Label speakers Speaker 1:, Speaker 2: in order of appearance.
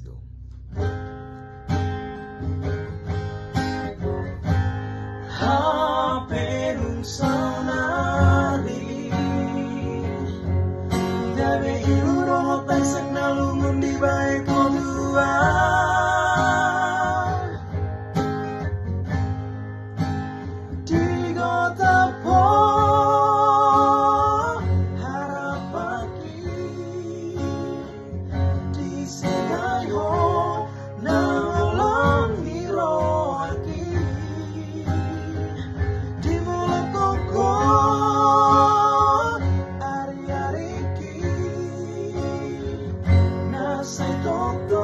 Speaker 1: go.
Speaker 2: Hapenung sonari Dabe ilu roho tansek nalungun di baik kodua Di kota po harapaki Di segai ho nangolong hirohaki Di mulut koko ari-ariki Nasai toto